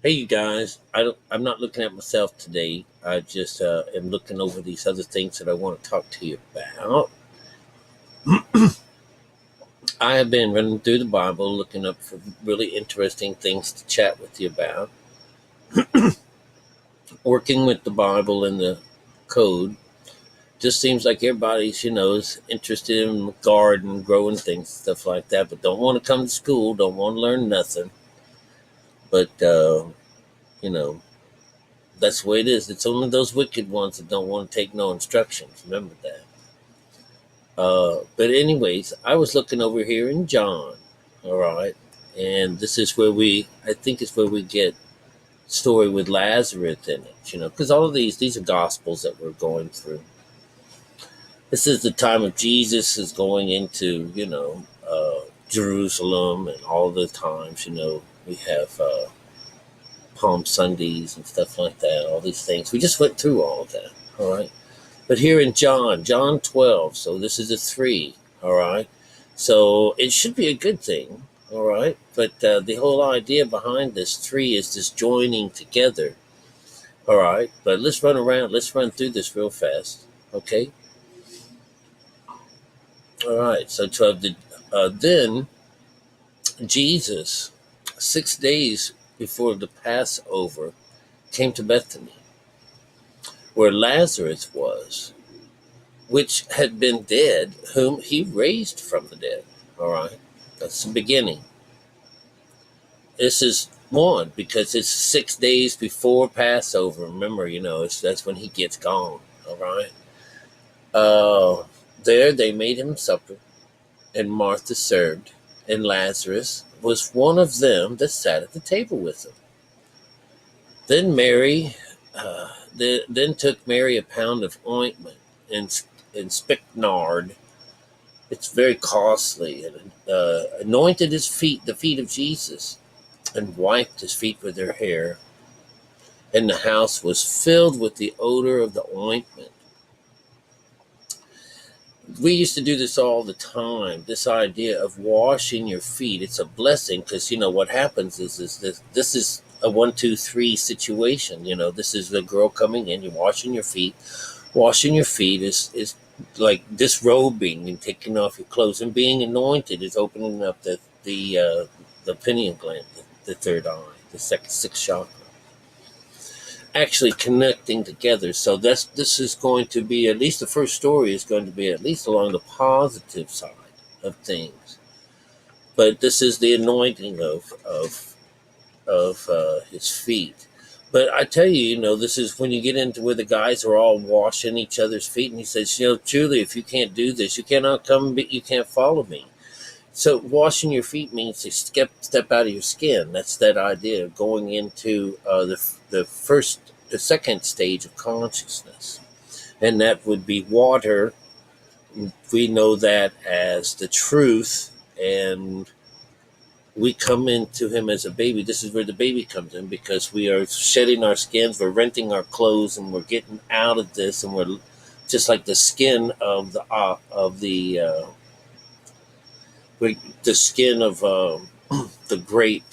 Hey, you guys! I'm not looking at myself today. I just am looking over these other things that I want to talk to you about. I have been running through the Bible, looking up for really interesting things to chat with you about. Working with the Bible and the code just seems like everybody's, is interested in garden, growing things, stuff like that, but don't want to come to school, don't want to learn nothing. But you know, that's the way it is. It's only those wicked ones that don't want to take no instructions. Remember that. But anyways, I was looking over here in John, all right, and this is where I think it's where we get story with Lazarus in it, because all of these are gospels that we're going through. This is the time of Jesus is going into, Jerusalem, and all the times, we have Palm Sundays and stuff like that, all these things. We just went through all of that, all right. But here in John 12, so this is a 3, all right? So it should be a good thing, all right? But the whole idea behind this 3 is this joining together, all right? But let's run through this real fast, okay? All right, so 12, then Jesus, 6 days before the Passover, came to Bethany, where Lazarus was, which had been dead, whom he raised from the dead. All right, that's the beginning. This is one because it's 6 days before Passover. Remember, that's when he gets gone. All right. There they made him supper, and Martha served, and Lazarus was one of them that sat at the table with him. Then then took Mary a pound of ointment and spikenard. It's very costly, and anointed the feet of Jesus, and wiped his feet with her hair. And the house was filled with the odor of the ointment. We used to do this all the time. This idea of washing your feet. It's a blessing because what happens is this is a 1, 2, 3 situation. This is the girl coming in. You're washing your feet. Washing your feet is like disrobing and taking off your clothes, and being anointed is opening up the pineal gland, the third eye, the sixth chakra, actually connecting together. So this is going to be, at least the first story is going to be at least along the positive side of things. But this is the anointing of his feet. But I tell you, this is when you get into where the guys are all washing each other's feet, and he says, truly, if you can't do this, you cannot come, but you can't follow me. So washing your feet means to step out of your skin. That's that idea of going into the second stage of consciousness, and that would be water. We know that as the truth, and we come into him as a baby. This is where the baby comes in, because we are shedding our skins, we're renting our clothes, and we're getting out of this, and we're just like the skin of the skin of the grape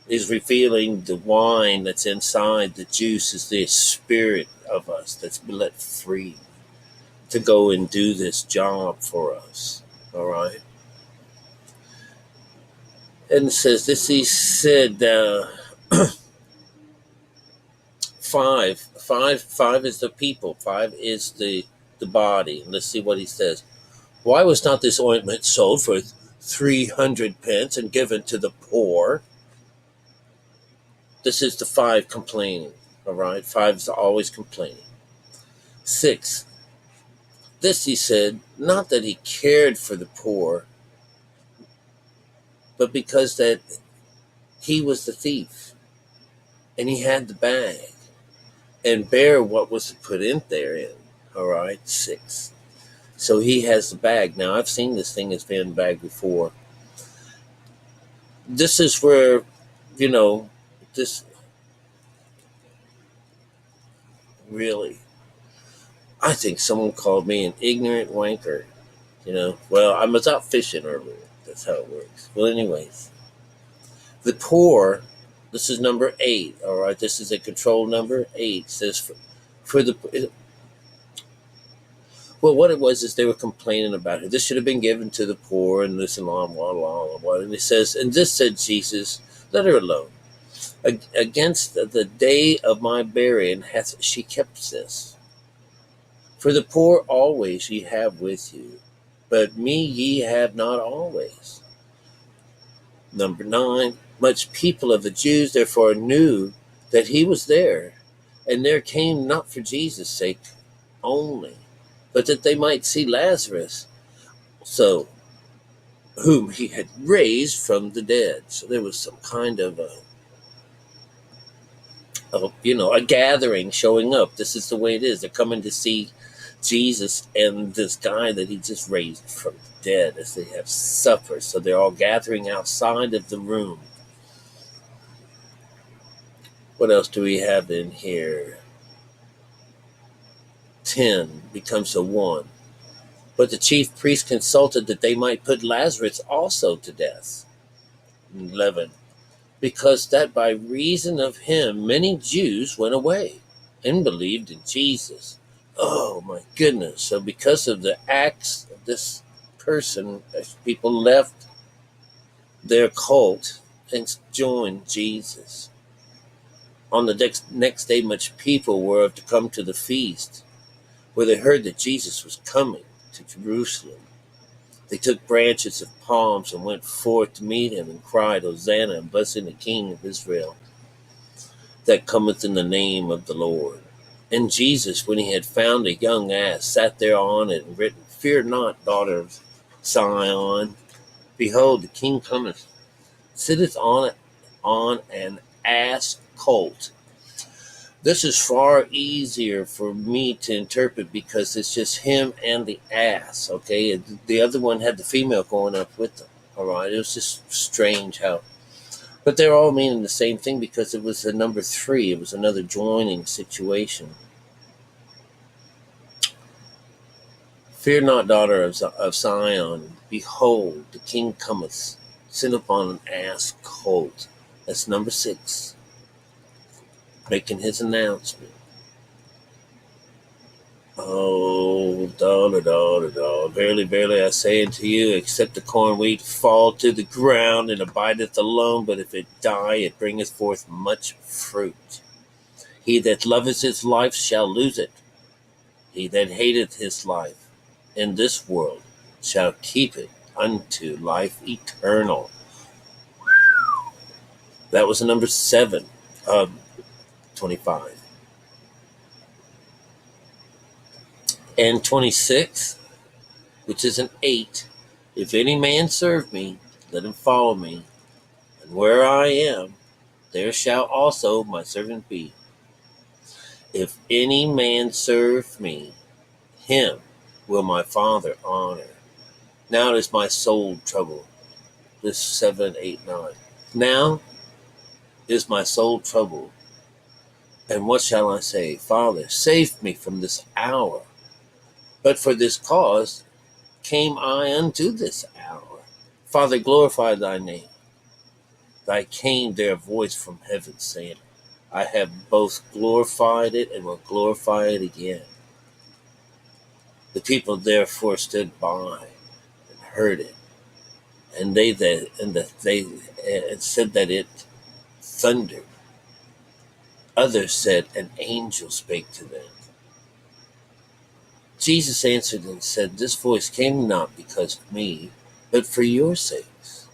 is revealing the wine that's inside. The juice is the spirit of us that's been let free to go and do this job for us. All right. And it says this, he said, five is the people, five is the body. And let's see what he says. Why was not this ointment sold for 300 pence and given to the poor? This is the 5 complaining. All right. 5 is always complaining. 6. This he said, not that he cared for the poor, but because that he was the thief, and he had the bag, and bear what was put in therein. All right. 6. So he has the bag. Now, I've seen this thing as being bagged before. This is where, this really, I think someone called me an ignorant wanker. Well, I was out fishing earlier. That's how it works. Well, anyways, the poor, This is number 8. All right, this is a control number 8. It says for the well, what it was is they were complaining about it. This should have been given to the poor, and this and blah. And it says, and this said Jesus, let her alone. Against the day of my burying hath she kept this. For the poor always ye have with you, but me ye have not always. Number 9, much people of the Jews therefore knew that he was there, and there came not for Jesus' sake only, but that they might see Lazarus, so whom he had raised from the dead. So there was some kind of a gathering showing up. This is the way it is. They're coming to see Jesus and this guy that he just raised from the dead as they have supper. So they're all gathering outside of the room. What else do we have in here? 10 becomes a 1. But the chief priest consulted that they might put Lazarus also to death. 11. Because that by reason of him many Jews went away and believed in Jesus. Oh my goodness. So because of the acts of this person, people left their cult and joined Jesus. On the next day, much people were to come to the feast, where they heard that Jesus was coming to Jerusalem. They took branches of palms and went forth to meet him and cried, Hosanna, and blessing the King of Israel, that cometh in the name of the Lord. And Jesus, when he had found a young ass, sat there on it, and written, Fear not, daughter of Zion. Behold, the King cometh, sitteth on an ass colt. This is far easier for me to interpret because it's just him and the ass, okay? The other one had the female going up with them, all right? It was just strange how. But they're all meaning the same thing because it was a number 3. It was another joining situation. Fear not, daughter of Zion. Behold, the King cometh, sit upon an ass colt. That's number 6. Making his announcement. Oh, verily, verily, I say unto you, except the corn wheat fall to the ground and abideth alone, but if it die, it bringeth forth much fruit. He that loveth his life shall lose it. He that hateth his life in this world shall keep it unto life eternal. That was number 7 of 25. And 26, which is an 8. If any man serve me, let him follow me. And where I am, there shall also my servant be. If any man serve me, him will my Father honor. Now is my soul troubled. This 7, 8, 9. Now is my soul troubled. And what shall I say? Father, save me from this hour. But for this cause came I unto this hour. Father, glorify thy name. Thy came there a voice from heaven saying, I have both glorified it and will glorify it again. The people therefore stood by and heard it. And they said that it thundered. Others said, an angel spake to them. Jesus answered and said, This voice came not because of me, but for your sakes.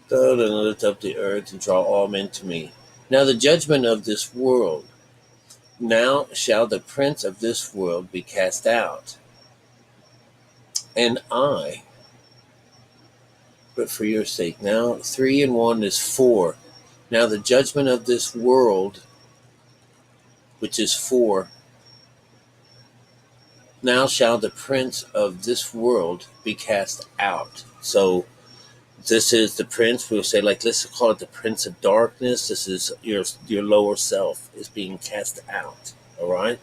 Go and lift up the earth and draw all men to me. Now the judgment of this world. Now shall the prince of this world be cast out. And I, but for your sake. Now 3 and 1 is 4. Now the judgment of this world, which is 4. Now shall the prince of this world be cast out. So this is the prince. We'll say, like, let's call it the prince of darkness. This is your lower self is being cast out. All right.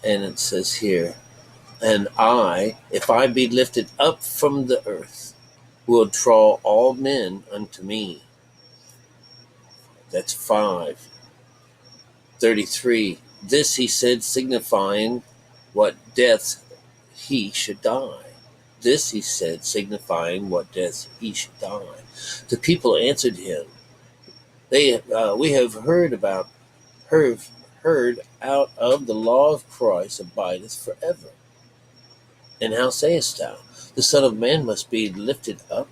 And it says here, And I, if I be lifted up from the earth, will draw all men unto me. That's 5:33. This he said, signifying what death he should die. This he said, signifying what death he should die. The people answered him, we have heard, heard out of the law of Christ abideth forever. And how sayest thou, the Son of Man must be lifted up?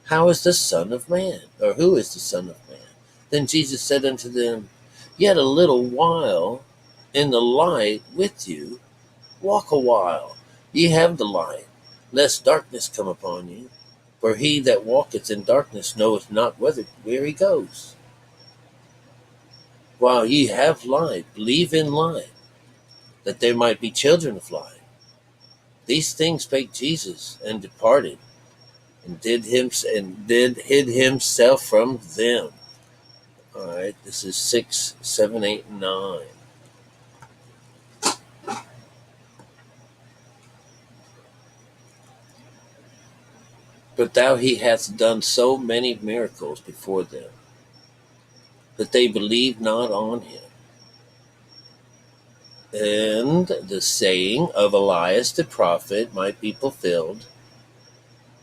How is the Son of Man? Or who is the Son of Man? Then Jesus said unto them, Yet a little while in the light with you, walk a while, ye have the light, lest darkness come upon you. For he that walketh in darkness knoweth not where he goes. While ye have light, believe in light, that there might be children of light. These things spake Jesus, and departed, and did hid himself from them. All right, this is 6, 7, 8, and 9. But thou he hath done so many miracles before them, that they believed not on him. And the saying of Elias the prophet might be fulfilled,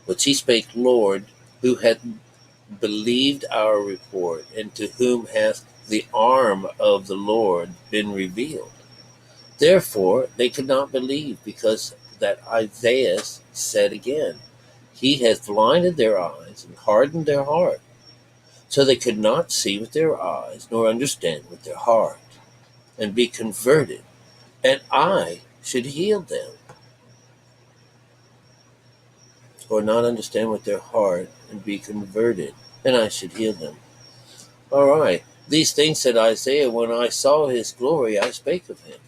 which he spake, Lord, who hath believed our report, and to whom hath the arm of the Lord been revealed. Therefore they could not believe, because that Isaiah said again, He hath blinded their eyes and hardened their heart, so they could not see with their eyes, nor understand with their heart, and be converted, and I should heal them. Or not understand with their heart, and be converted, and I should heal them. All right. These things said Isaiah, when I saw his glory, I spake of him.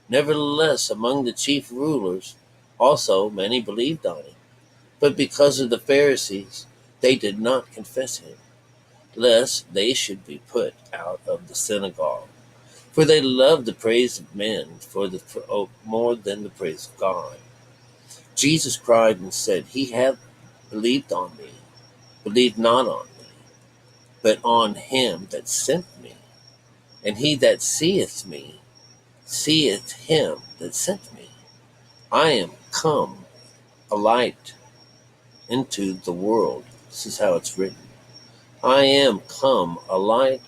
Nevertheless, among the chief rulers also many believed on him. But because of the Pharisees, they did not confess him, lest they should be put out of the synagogue. For they loved the praise of men more than the praise of God. Jesus cried and said, He hath believed on me, believe not on me, but on him that sent me. And he that seeth me, seeth him that sent me. I am come a light into the world. This is how it's written. I am come a light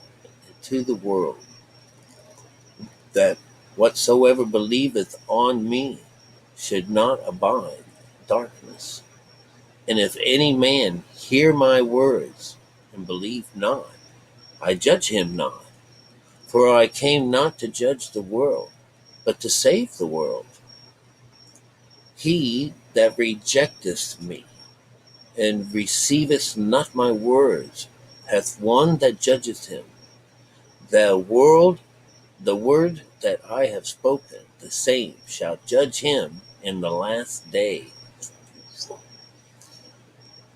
into the world, that whatsoever believeth on me should not abide in darkness. And if any man hear my words and believe not, I judge him not. For I came not to judge the world, but to save the world. He that rejecteth me and receiveth not my words hath one that judgeth him. The word that I have spoken, the same shall judge him in the last day.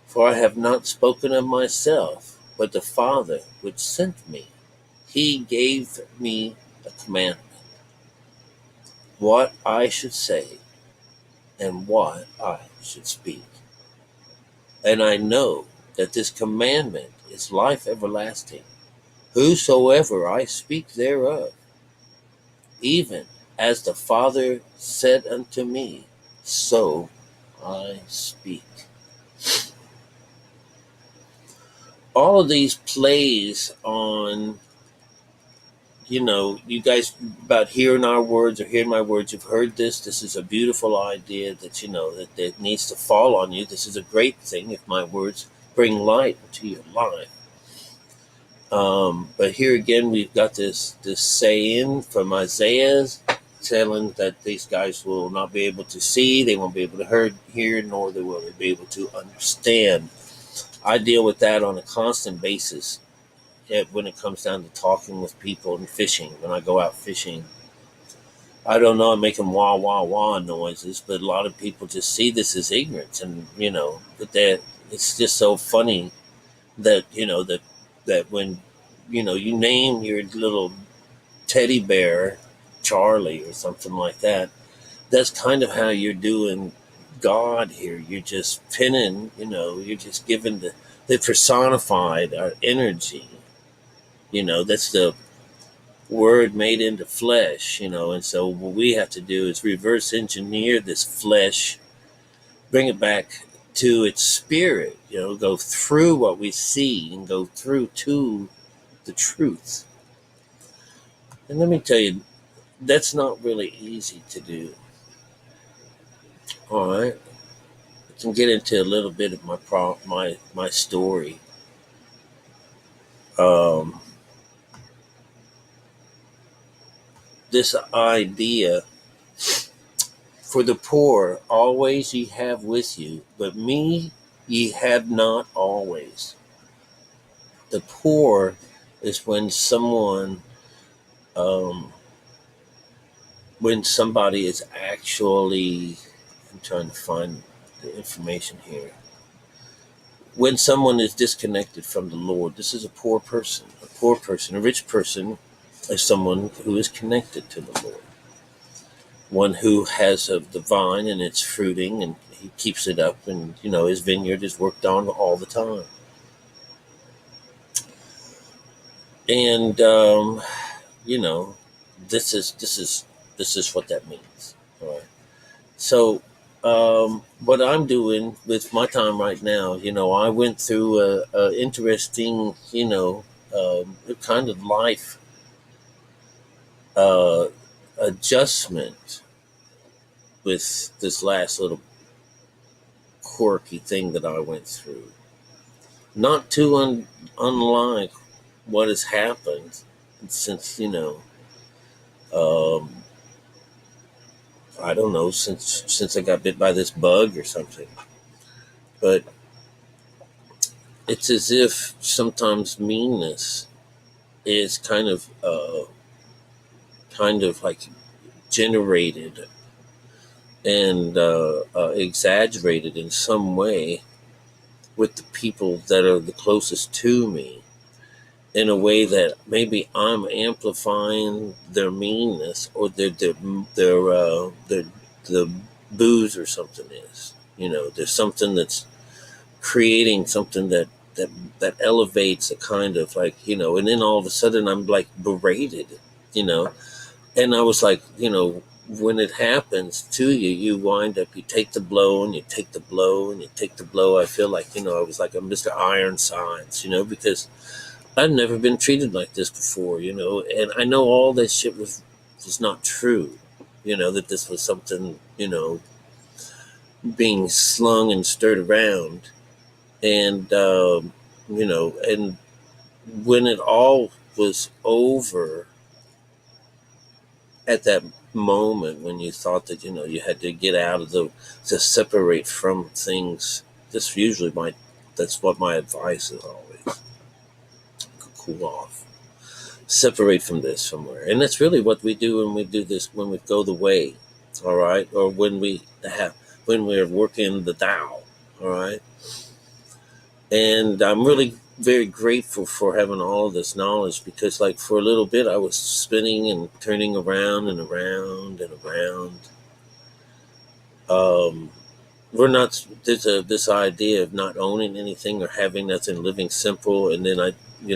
For I have not spoken of myself, but the Father which sent me, he gave me a commandment, what I should say and what I should speak. And I know that this commandment is life everlasting, whosoever I speak thereof, even as the Father said unto me, so I speak. All of these plays on, you guys, about hearing our words or hearing my words, you've heard this. This is a beautiful idea that, that needs to fall on you. This is a great thing if my words bring light into your life. But here again, we've got this saying from Isaiah telling that these guys will not be able to see, they won't be able to hear, nor they will be able to understand. I deal with that on a constant basis when it comes down to talking with people and fishing. When I go out fishing, I don't know, I'm making wah, wah, wah noises, but a lot of people just see this as ignorance. And, but that it's just so funny that, that when, you name your little teddy bear Charlie or something like that, that's kind of how you're doing God here. You're just pinning, you're just giving the personified our energy. That's the word made into flesh, and so what we have to do is reverse engineer this flesh, bring it back to its spirit, go through what we see and go through to the truth. And let me tell you, that's not really easy to do. All right. I can get into a little bit of my story. Um, this idea, for the poor always ye have with you, but me ye have not always. The poor is um, when somebody is actually, I'm trying to find the information here. When someone is disconnected from the Lord, this is a poor person. A poor person, a rich person is someone who is connected to the Lord. One who has of the vine and it's fruiting and he keeps it up, and his vineyard is worked on all the time. And this is what that means. All right. So what I'm doing with my time right now, I went through a interesting, kind of life uh, adjustment with this last little quirky thing that I went through. Not too unlike what has happened since, um, I don't know, since I got bit by this bug or something. But it's as if sometimes meanness is kind of like generated and exaggerated in some way with the people that are the closest to me, in a way that maybe I'm amplifying their meanness, or the booze or something is. There's something that's creating something that elevates a kind of like, and then all of a sudden I'm like berated, you know, and I was like, when it happens to you, you wind up, you take the blow and you take the blow and you take the blow. I feel like, I was like a Mr. Ironsides, because I've never been treated like this before, and I know all this shit was not true, that this was something, being slung and stirred around. And, and when it all was over at that moment, when you thought that, you had to get out of to separate from things, that's what my advice is always. Cool off. Separate from this somewhere. And that's really what we do when we do this, when we go the way, all right? Or when we're working the Tao, all right? And I'm really very grateful for having all of this knowledge, because like for a little bit I was spinning and turning around and around and around. We're not, there's this idea of not owning anything or having nothing, living simple. And then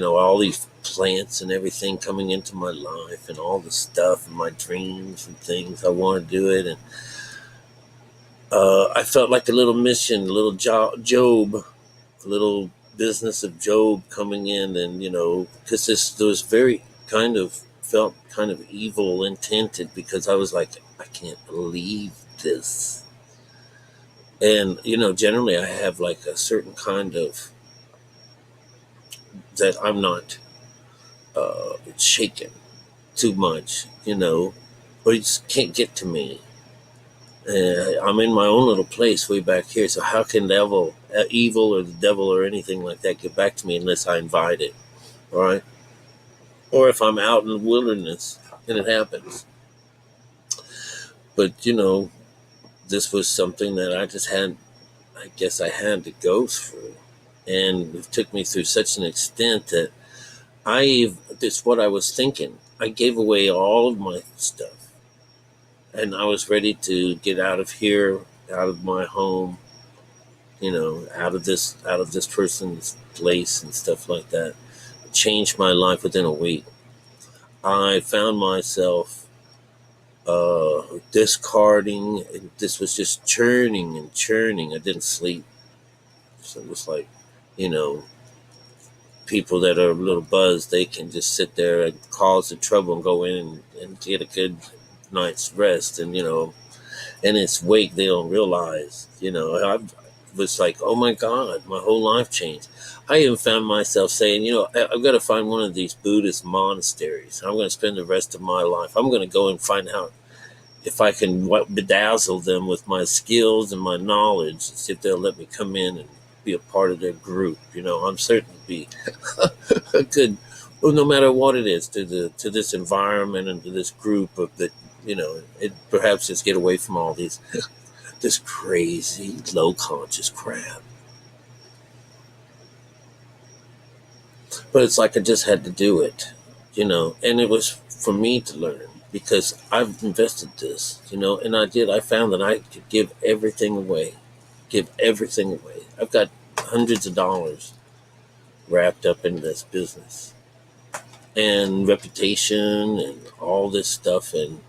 all these plants and everything coming into my life and all the stuff and my dreams and things, I want to do it. And I felt like a little mission, a little Job, a little business of Job coming in. And because there was very felt kind of evil intended, because I was like, I can't believe this. And generally I have like a certain kind of, that I'm not shaken too much, but you just can't get to me. I'm in my own little place way back here, so how can evil or the devil or anything like that get back to me unless I invite it, all right? Or if I'm out in the wilderness and it happens. But this was something that I guess I had to go through, and it took me through such an extent that that's what I was thinking. I gave away all of my stuff and I was ready to get out of here, out of my home, out of this person's place and stuff like that. It changed my life within a week. I found myself discarding, and this was just churning and churning. I didn't sleep, so it was like, you know, people that are a little buzzed, they can just sit there and cause the trouble and go in and get a good night's rest, and in its wake they don't realize, I was like, oh my God, my whole life changed. I even found myself saying, I've got to find one of these Buddhist monasteries. I'm going to spend the rest of my life. I'm going to go and find out if I can bedazzle them with my skills and my knowledge, see if they'll let me come in and be a part of their group. I'm certain to be a good, well, no matter what it is, to this environment and to this group of that, it perhaps just get away from all these this crazy low conscious crap. But it's like I just had to do it, and it was for me to learn because I've invested this, and I did. I found that I could give everything away. Give everything away. I've got hundreds of dollars wrapped up in this business and reputation and all this stuff. And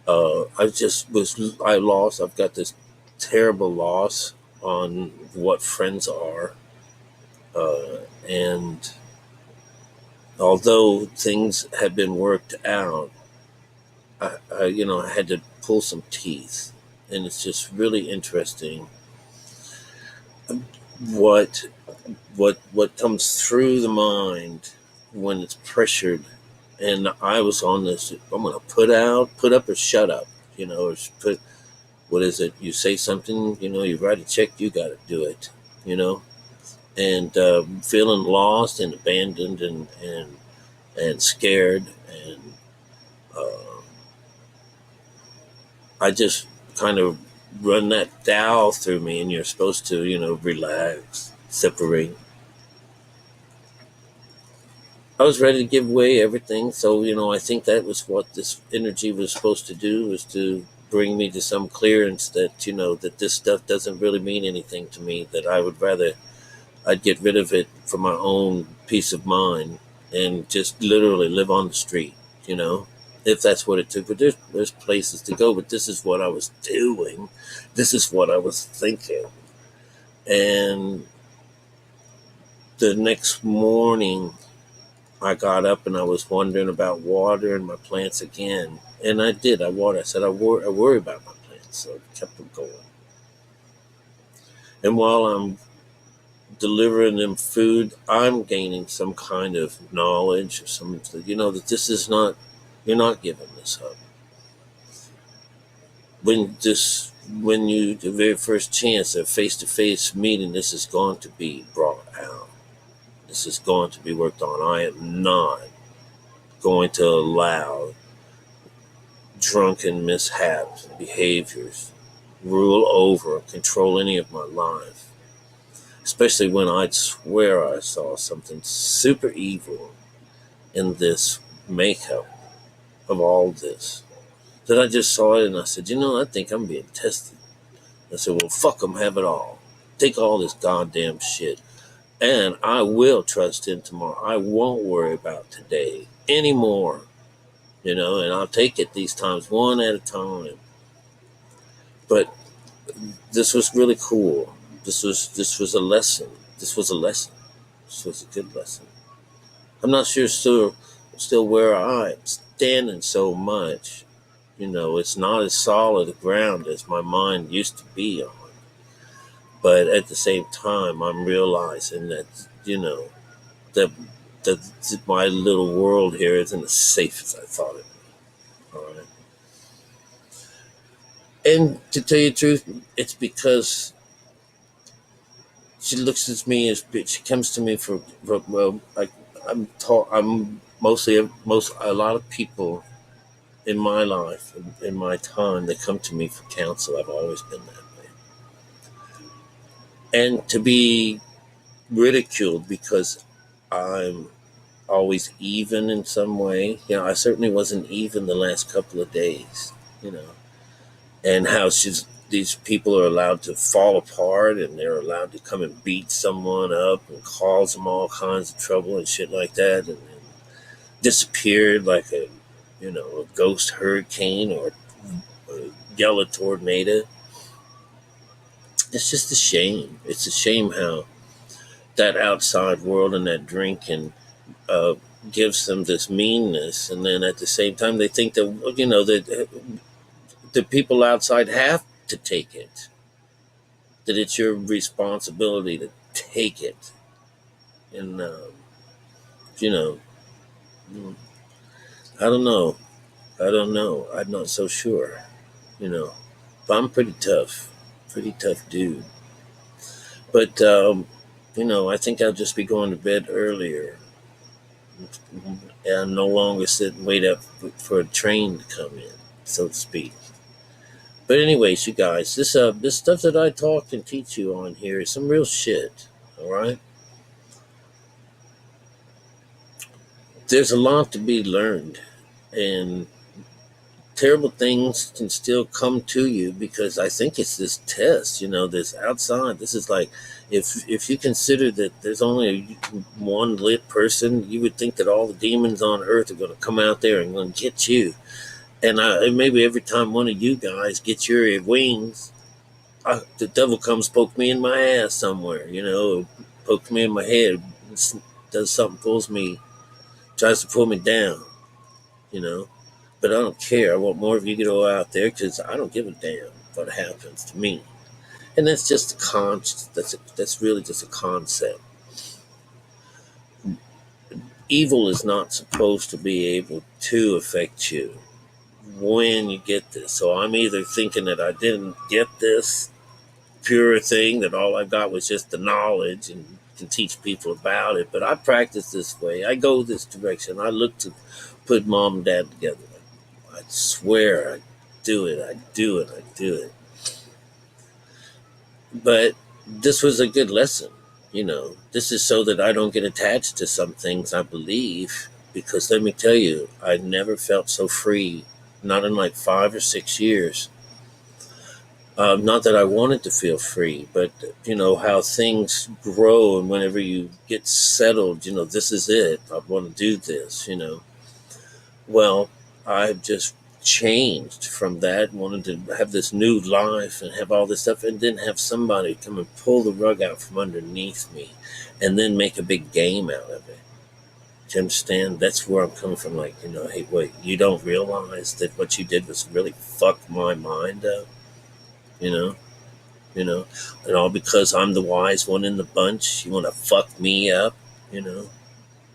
I lost. I've got this terrible loss on what friends are. And although things have been worked out, I had to pull some teeth. And it's just really interesting what comes through the mind when it's pressured. And I was on this, I'm going to put up or shut up, or put, what is it? You say something, you write a check, you got to do it, and feeling lost and abandoned and scared. And I just kind of run that dial through me, and you're supposed to, relax, separate. I was ready to give away everything. So, I think that was what this energy was supposed to do, was to bring me to some clearance that, that this stuff doesn't really mean anything to me, that I'd get rid of it for my own peace of mind and just literally live on the street, if that's what it took. But there's places to go, but this is what I was doing. This is what I was thinking. And the next morning, I got up and I was wondering about water and my plants again. And I did. I water. I said, I worry about my plants. So I kept them going. And while I'm delivering them food, I'm gaining some kind of knowledge or something, that this is not, you're not giving this up. The very first chance, a face-to-face meeting, this is going to be brought out. This is going to be worked on. I am not going to allow drunken mishaps and behaviors rule over or control any of my life. Especially when I'd swear I saw something super evil in this makeup of all this. That I just saw it and I said, I think I'm being tested. I said, well, fuck them, have it all. Take all this goddamn shit. And I will trust him tomorrow. I won't worry about today anymore. And I'll take it these times one at a time. But this was really cool. This was a lesson. This was a lesson. This was a good lesson. I'm not sure still where I'm standing so much. It's not as solid a ground as my mind used to be on. But at the same time, I'm realizing that, that my little world here isn't as safe as I thought it would. All right. And to tell you the truth, it's because she looks at me she comes to me I'm mostly a lot of people in my life, in my time, that come to me for counsel. I've always been that way. And to be ridiculed because I'm always even in some way. I certainly wasn't even the last couple of days. you know, and how these people are allowed to fall apart and they're allowed to come and beat someone up and cause them all kinds of trouble and shit like that, and disappeared like a ghost hurricane or a yellow tornado. It's just a shame. It's a shame how that outside world and that drinking uh, gives them this meanness, and then at the same time they think that that the people outside have to take it. That it's your responsibility to take it, and you know, mm, I don't know. I don't know. I'm not so sure. You know, but I'm pretty tough dude. But I think I'll just be going to bed earlier and no longer sit and wait up for a train to come in, so to speak. But anyways, you guys, this stuff that I talk and teach you on here is some real shit. All right, there's a lot to be learned, and terrible things can still come to you because I think it's this test, this outside. This is like if you consider that there's only one lit person, you would think that all the demons on earth are going to come out there and going to get you. And maybe every time one of you guys gets your wings, the devil comes poke me in my ass somewhere, poke me in my head, does something, pulls me, tries to pull me down, you know. But I don't care. I want more of you to go out there because I don't give a damn what happens to me. And that's just a that's really just a concept. Evil is not supposed to be able to affect you when you get this. So I'm either thinking that I didn't get this pure thing, that all I got was just the knowledge and can teach people about it. But I practice this way. I go this direction. I look to put mom and dad together. I swear I do it. I do it. I do it. But this was a good lesson. This is so that I don't get attached to some things I believe. Because let me tell you, I never felt so free, not in like 5 or 6 years. Not that I wanted to feel free, but how things grow, and whenever you get settled, this is it. I want to do this. Well, I've just changed from that, wanted to have this new life and have all this stuff, and then have somebody come and pull the rug out from underneath me and then make a big game out of it. Do you understand? That's where I'm coming from. Like, hey, wait, you don't realize that what you did was really fuck my mind up, you know? And all because I'm the wise one in the bunch, you want to fuck me up, you know?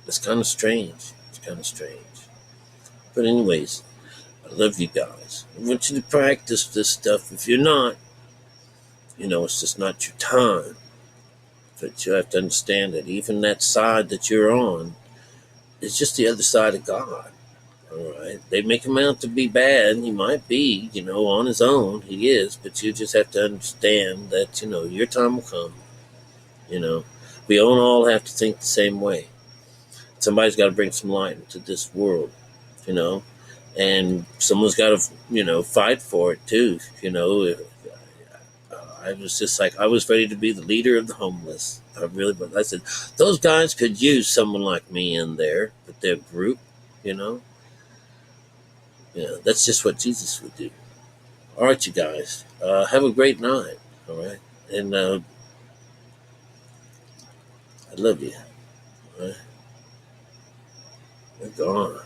It's kind of strange. It's kind of strange. But anyways, I love you guys. I want you to practice this stuff. If you're not, it's just not your time. But you have to understand that even that side that you're on is just the other side of God. All right. They make him out to be bad. He might be, on his own. He is. But you just have to understand that, your time will come. We don't all have to think the same way. Somebody's got to bring some light into this world, and someone's got to, fight for it too. I was just like, I was ready to be the leader of the homeless. But I said, those guys could use someone like me in there with their group, you know. Yeah, that's just what Jesus would do. All right, you guys, have a great night. All right, and I love you. All right, we're gone.